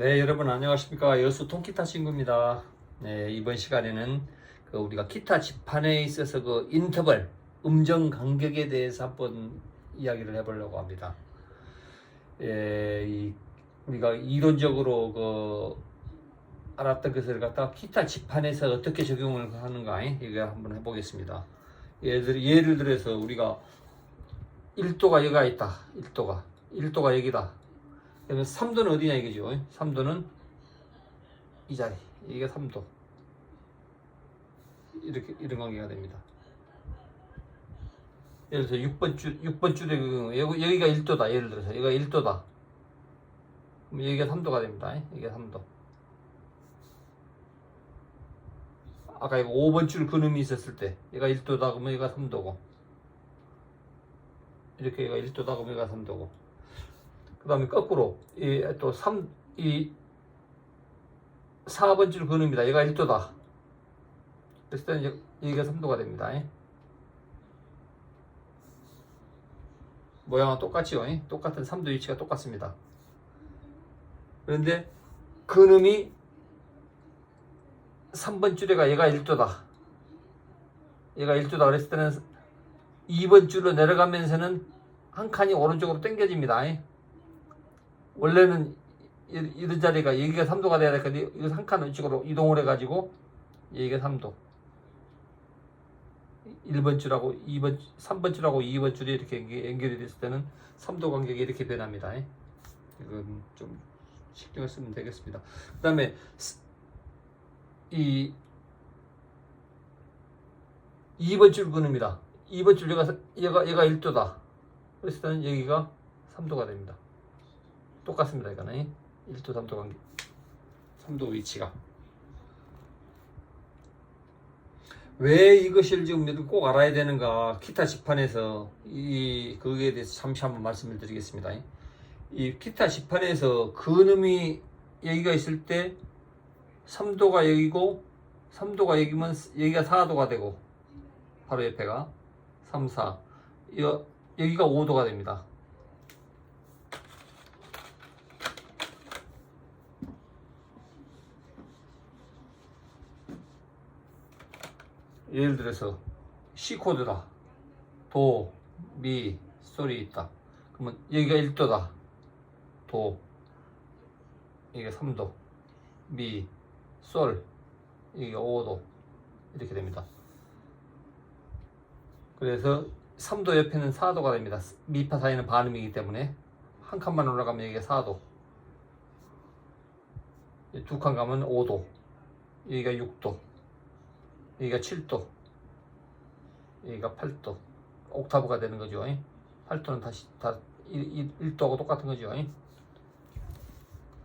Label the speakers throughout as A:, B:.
A: 네, 여러분 안녕하십니까. 여수 통기타 친구입니다. 네, 이번 시간에는 우리가 기타 지판에 있어서 인터벌, 음정 간격에 대해서 한번 이야기를 해보려고 합니다. 우리가 이론적으로 알았던 것을 갖다가 기타 지판에서 어떻게 적용을 하는가, 이거 한번 해보겠습니다. 예를 들어서 우리가 1도가 여기가 있다. 1도가 여기다. 그러면 3도는 어디냐 이거죠. 3도는 이 자리. 이게 3도. 이런 관계가 됩니다. 예를 들어서 6번 줄에 여기가 1도다. 예를 들어서 여기가 1도다. 그럼 여기가 3도가 됩니다. 이게 3도. 아까 이거 5번 줄 근음이 있었을 때 얘가 1도다 그러면 얘가 3도고, 이렇게 얘가 1도다 그러면 얘가 3도고, 그 다음에 거꾸로 또 4번 줄 근음이다. 얘가 1도다. 그랬을 때는 이제 여기가 3도가 됩니다. 모양은 똑같지요. 똑같은 3도 위치가 똑같습니다. 그런데 근음이 3번 줄에가 얘가 1도다. 얘가 1도다 그랬을 때는 2번 줄로 내려가면서는 한 칸이 오른쪽으로 당겨집니다. 원래는 이런 자리가 여기가 3도가 돼야 될 건데 이거 한 칸 우측으로 이동을 해가지고 여기가 3도. 1번 줄하고 3번 줄하고 2번 줄이 이렇게 연결이 됐을 때는 3도 간격이 이렇게 변합니다. 이건 좀 신경을 쓰면 되겠습니다. 그 다음에 이 2번 줄 근음이다. 2번 줄 얘가 1도다. 그랬을 때는 여기가 3도가 됩니다. 똑같습니다. 이거는 1도 3도 관계, 3도 위치가. 왜 이것을 지금 꼭 알아야 되는가? 기타 지판에서 거기에 대해서 잠시 한번 말씀을 드리겠습니다. 이 기타 지판에서 근음이 여기가 있을 때 3도가 여기고 3도가 여기면 여기가 4도가 되고, 바로 옆에가 3, 4, 여기가 5도가 됩니다. 예를 들어서 C 코드다. 도, 미, 솔이 있다. 그러면 여기가 1도다. 도, 여기가 3도, 미, 솔, 여기가 5도. 이렇게 됩니다. 그래서 3도 옆에는 4도가 됩니다. 미파 사이는 반음이기 때문에 한 칸만 올라가면 여기가 4도, 두 칸 가면 5도, 여기가 6도, 여기가 7도, 여기가 8도. 옥타브가 되는 거죠. 8도는 다시 다 1도하고 똑같은 거죠.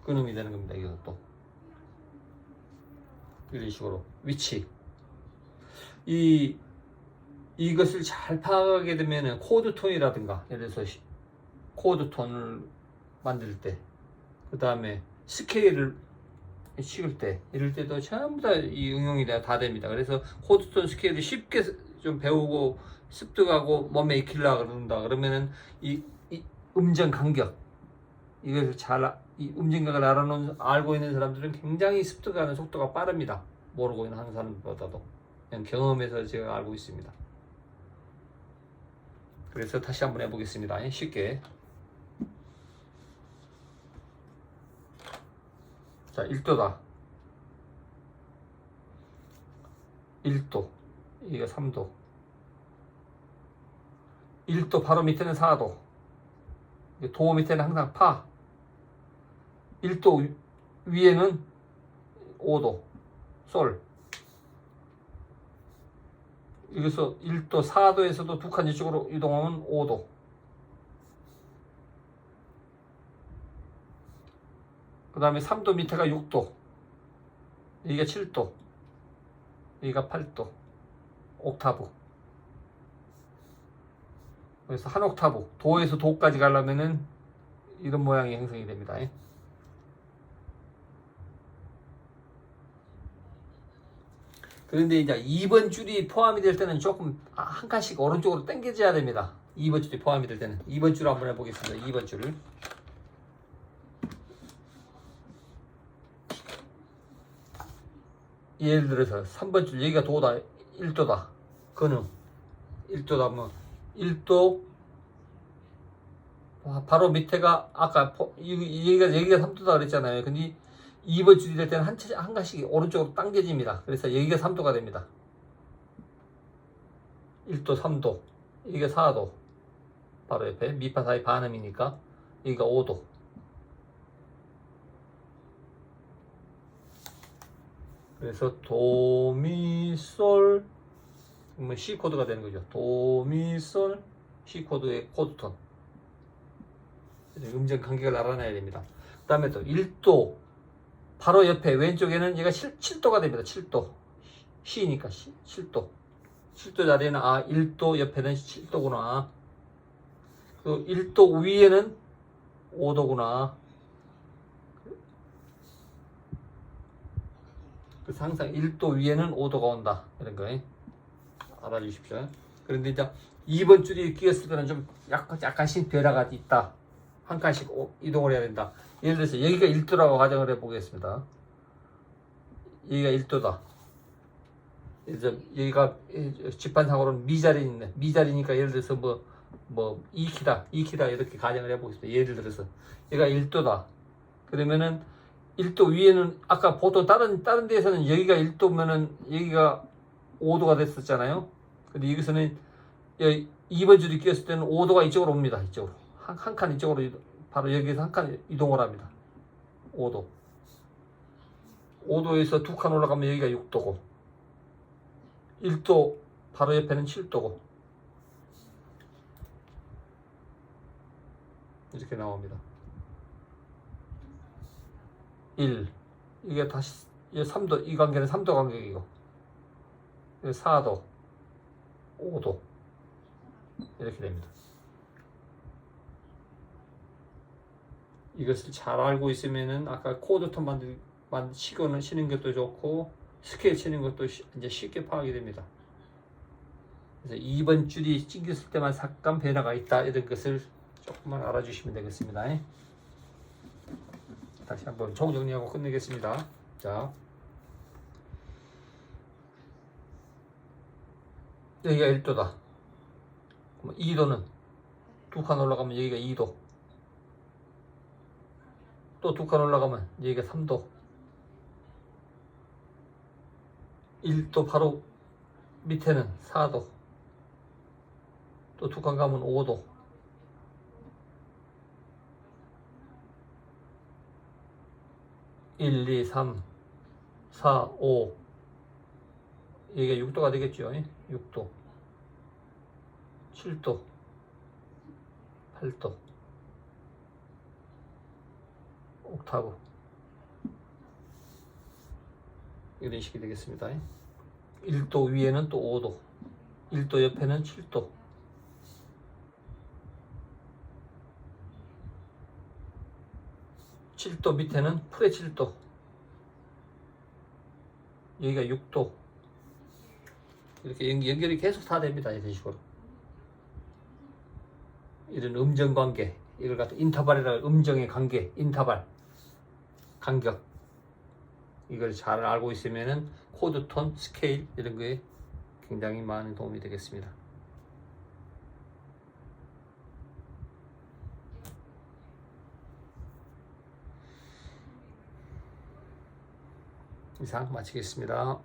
A: 근음이 되는 겁니다. 이것도 이런 식으로 위치. 이것을 잘 파악하게 되면 코드 톤이라든가, 예를 들어서 코드 톤을 만들 때, 그 다음에 스케일을 씌울 때, 이럴 때도 전부 다 이 응용이 다 됩니다. 그래서 코드 톤 스케일을 쉽게 좀 배우고 습득하고 몸에 익히려고 그런다 그러면은 이 음정 간격, 이것을 이 음정 간격을 알고 있는 사람들은 굉장히 습득하는 속도가 빠릅니다. 모르고 있는 한 사람보다도. 그냥 경험에서 제가 알고 있습니다. 그래서 다시 한번 해보겠습니다. 쉽게. 자, 1도다. 1도. 이게 3도. 1도 바로 밑에는 4도. 도 밑에는 항상 파. 1도 위에는 5도. 솔. 여기서 1도 4도에서도 두 칸 이쪽으로 이동하면 5도. 그 다음에 3도 밑에가 6도. 여기가 7도. 여기가 8도. 옥타브. 그래서 한 옥타브. 도에서 도까지 가려면은 이런 모양이 형성이 됩니다. 그런데 이제 2번 줄이 포함이 될 때는 조금 한 칸씩 오른쪽으로 당겨져야 됩니다. 2번 줄이 포함이 될 때는. 2번 줄 한번 해보겠습니다. 2번 줄을. 예를 들어서 3번 줄 여기가 도다 1도다. 그는 1도다 뭐 1도 바로 밑에가 아까 여기가 3도다 그랬잖아요. 근데 2번 줄이 될 때는 한 가씩 오른쪽으로 당겨집니다. 그래서 여기가 3도가 됩니다. 1도, 3도, 여기가 4도. 바로 옆에 미파 사이 반음이니까 여기가 5도. 그래서 도미솔 그러면 C 코드가 되는 거죠. 도미솔 C 코드의 코드톤. 음정 간격을 알아내야 됩니다. 그 다음에 또 1도 바로 옆에 왼쪽에는 얘가 7도가 됩니다. 7도 C니까 7도 7도 자리에는 1도 옆에는 7도구나. 그 1도 위에는 5도구나. 그래서 항상 1도 위에는 5도가 온다. 이런 거 알아주십시오. 그런데 이제 2번 줄이 끼었을 때는 좀 약간씩 변화가 있다. 한 칸씩 이동을 해야 된다. 예를 들어서 여기가 1도라고 가정을 해보겠습니다. 여기가 1도다. 그래서 여기가 집판상으로는 미자리인데 미자리니까 예를 들어서 뭐 2키다 이렇게 가정을 해보겠습니다. 예를 들어서 얘가 1도다. 그러면은 1도 위에는 아까 보통 다른 데에서는 여기가 1도면은 여기가 5도가 됐었잖아요. 근데 여기서는 2번 줄이 끼었을 때는 5도가 이쪽으로 옵니다. 이쪽으로 한 칸 이쪽으로 바로 여기에서 한 칸 이동을 합니다. 5도 5도에서 두 칸 올라가면 여기가 6도고 1도 바로 옆에는 7도고 이렇게 나옵니다. 1 이게 다시 3도 이 관계는 3도 간격이고 4도 5도 이렇게 됩니다. 이것을 잘 알고 있으면은 아까 코드톤 치고는 치는 것도 좋고 스케일 치는 것도 이제 쉽게 파악이 됩니다. 그래서 2번 줄이 찡겼을 때만 잠깐 변화가 있다 이런 것을 조금만 알아주시면 되겠습니다. 다시 한번 총정리하고 끝내겠습니다. 자, 여기가 1도다. 2도는 두 칸 올라가면 여기가 2도. 또 두 칸 올라가면 여기가 3도. 1도 바로 밑에는 4도. 또 두 칸 가면 5도. 1, 2, 3, 4, 5 이게 6도가 되겠죠. 6도 7도 8도 옥타브 이런 식이 되겠습니다. 1도 위에는 또 5도 1도 옆에는 7도 7도 밑에는 프레 7도 여기가 6도 이렇게 연결이 계속 다 됩니다. 이런 식으로 이런 음정 관계 이걸 갖다 인터벌이라고 음정의 관계 인터벌 간격 이걸 잘 알고 있으면은 코드 톤 스케일 이런 거에 굉장히 많은 도움이 되겠습니다. 이상 마치겠습니다.